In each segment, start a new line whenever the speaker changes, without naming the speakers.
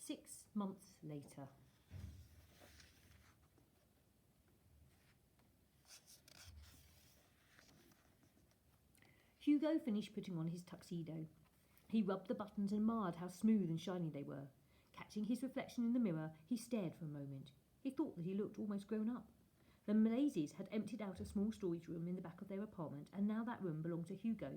6 months later. Hugo finished putting on his tuxedo. He rubbed the buttons and admired how smooth and shiny they were. Catching his reflection in the mirror, he stared for a moment. He thought that he looked almost grown up. The Malaisies had emptied out a small storage room in the back of their apartment, and now that room belonged to Hugo.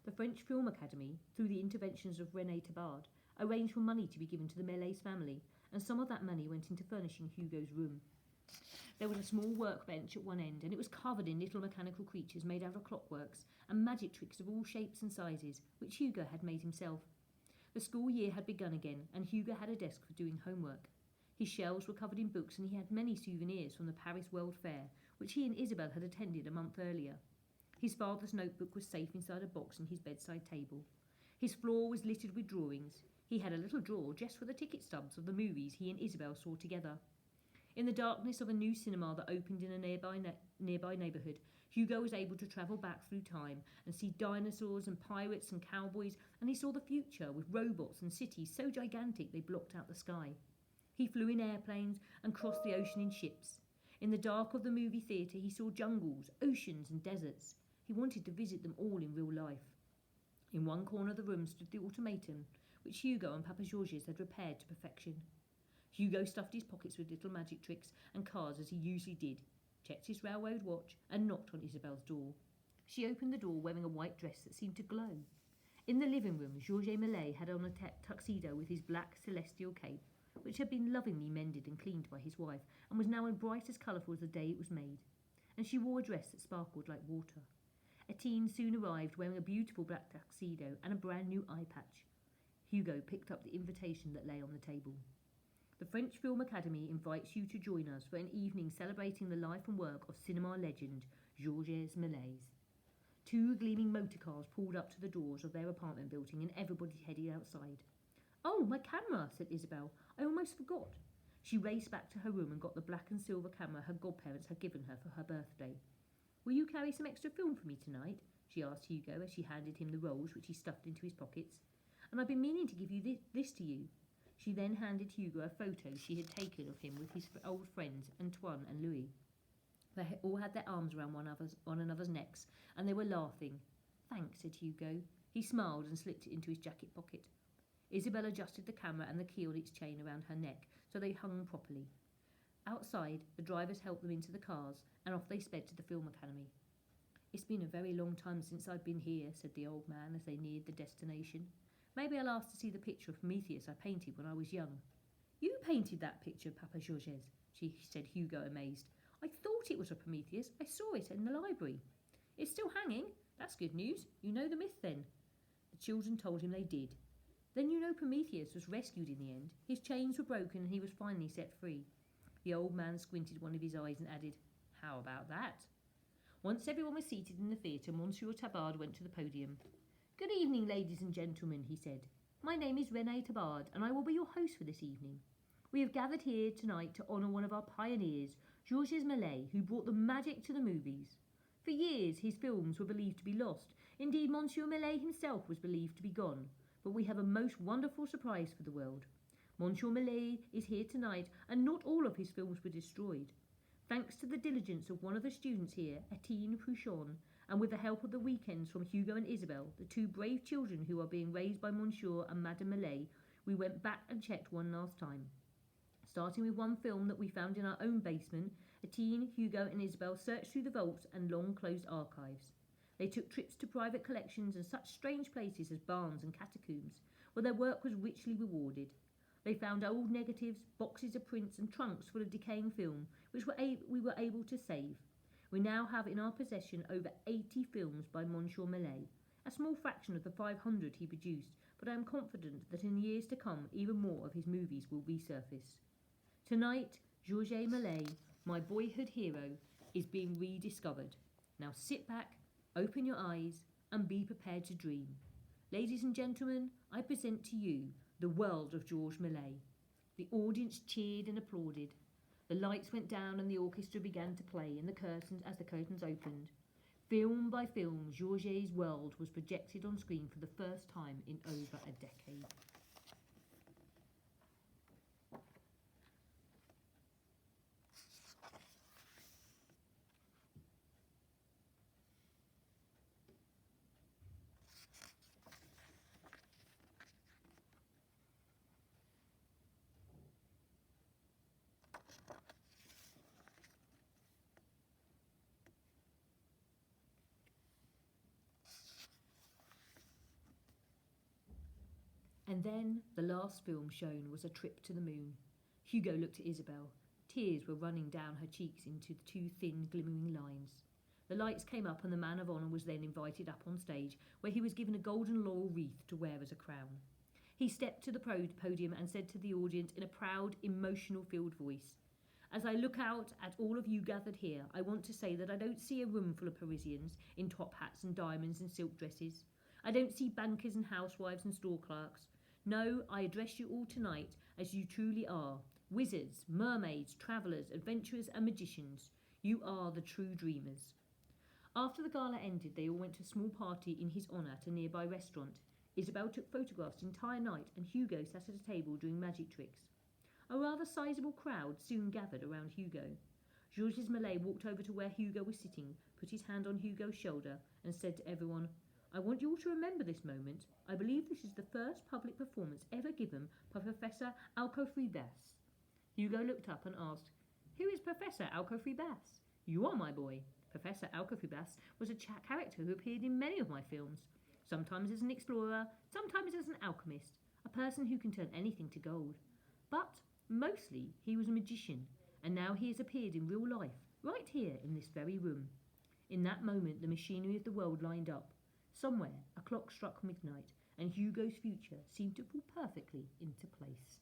The French Film Academy, through the interventions of René Tabard, arranged for money to be given to the Malaise family, and some of that money went into furnishing Hugo's room. There was a small workbench at one end, and it was covered in little mechanical creatures made out of clockworks and magic tricks of all shapes and sizes, which Hugo had made himself. The school year had begun again, and Hugo had a desk for doing homework. His shelves were covered in books, and he had many souvenirs from the Paris World Fair, which he and Isabel had attended a month earlier. His father's notebook was safe inside a box on his bedside table. His floor was littered with drawings. He had a little drawer just for the ticket stubs of the movies he and Isabel saw together. In the darkness of a new cinema that opened in a nearby neighbourhood, Hugo was able to travel back through time and see dinosaurs and pirates and cowboys, and he saw the future with robots and cities so gigantic they blocked out the sky. He flew in airplanes and crossed the ocean in ships. In the dark of the movie theatre, he saw jungles, oceans and deserts. He wanted to visit them all in real life. In one corner of the room stood the automaton, which Hugo and Papa Georges had repaired to perfection. Hugo stuffed his pockets with little magic tricks and cards as he usually did, checked his railroad watch, and knocked on Isabel's door. She opened the door wearing a white dress that seemed to glow. In the living room, Georges Millet had on a tuxedo with his black celestial cape, which had been lovingly mended and cleaned by his wife, and was now as bright as colourful as the day it was made. And she wore a dress that sparkled like water. Etienne soon arrived wearing a beautiful black tuxedo and a brand new eye patch. Hugo picked up the invitation that lay on the table. The French Film Academy invites you to join us for an evening celebrating the life and work of cinema legend Georges Méliès. 2 gleaming motor cars pulled up to the doors of their apartment building, and everybody headed outside. "Oh, my camera," said Isabel. "I almost forgot." She raced back to her room and got the black and silver camera her godparents had given her for her birthday. "Will you carry some extra film for me tonight?" she asked Hugo as she handed him the rolls which he stuffed into his pockets. "And I've been meaning to give you this to you." She then handed Hugo a photo she had taken of him with his old friends Antoine and Louis. They all had their arms around one another's necks, and they were laughing. "Thanks," said Hugo. He smiled and slipped it into his jacket pocket. Isabel adjusted the camera and the key on its chain around her neck so they hung properly. Outside, the drivers helped them into the cars, and off they sped to the Film Academy. "It's been a very long time since I've been here," said the old man as they neared the destination. "Maybe I'll ask to see the picture of Prometheus I painted when I was young." "You painted that picture, Papa Georges?" said Hugo, amazed. "I thought it was a Prometheus. I saw it in the library." "It's still hanging? That's good news. You know the myth then?" The children told him they did. "Then you know Prometheus was rescued in the end. His chains were broken and he was finally set free." The old man squinted one of his eyes and added, "How about that?" Once everyone was seated in the theatre, Monsieur Tabard went to the podium. "Good evening, ladies and gentlemen," he said. "My name is René Tabard, and I will be your host for this evening. We have gathered here tonight to honour one of our pioneers, Georges Méliès, who brought the magic to the movies. For years, his films were believed to be lost. Indeed, Monsieur Méliès himself was believed to be gone. But we have a most wonderful surprise for the world. Monsieur Méliès is here tonight, and not all of his films were destroyed. Thanks to the diligence of one of the students here, Etienne Pouchon, and with the help of the weekends from Hugo and Isabel, the 2 brave children who are being raised by Monsieur and Madame Méliès, we went back and checked one last time. Starting with one film that we found in our own basement, Etienne, Hugo and Isabel searched through the vaults and long-closed archives. They took trips to private collections and such strange places as barns and catacombs, where their work was richly rewarded. They found old negatives, boxes of prints and trunks full of decaying film, which we were able to save. We now have in our possession over 80 films by Monsieur Méliès, a small fraction of the 500 he produced, but I am confident that in years to come even more of his movies will resurface. Tonight, Georges Méliès, my boyhood hero, is being rediscovered. Now sit back, open your eyes, and be prepared to dream. Ladies and gentlemen, I present to you the world of Georges Méliès. The audience cheered and applauded. The lights went down and the orchestra began to play, and as the curtains opened. Film by film, Georges' world was projected on screen for the first time in over a decade. And then the last film shown was A Trip to the Moon. Hugo looked at Isabel. Tears were running down her cheeks into the two thin, glimmering lines. The lights came up and the man of honour was then invited up on stage, where he was given a golden laurel wreath to wear as a crown. He stepped to the podium and said to the audience in a proud, emotional-filled voice, "As I look out at all of you gathered here, I want to say that I don't see a room full of Parisians in top hats and diamonds and silk dresses. I don't see bankers and housewives and store clerks. No, I address you all tonight as you truly are. Wizards, mermaids, travellers, adventurers and magicians. You are the true dreamers." After the gala ended, they all went to a small party in his honour at a nearby restaurant. Isabel took photographs the entire night and Hugo sat at a table doing magic tricks. A rather sizable crowd soon gathered around Hugo. Georges Millet walked over to where Hugo was sitting, put his hand on Hugo's shoulder and said to everyone, "I want you all to remember this moment. I believe this is the first public performance ever given by Professor Alcofribas." Hugo looked up and asked, "Who is Professor Alcofribas?" "You are, my boy." Professor Alcofribas was a character who appeared in many of my films, sometimes as an explorer, sometimes as an alchemist, a person who can turn anything to gold. But mostly he was a magician, and now he has appeared in real life, right here in this very room. In that moment the machinery of the world lined up. Somewhere a clock struck midnight, and Hugo's future seemed to fall perfectly into place.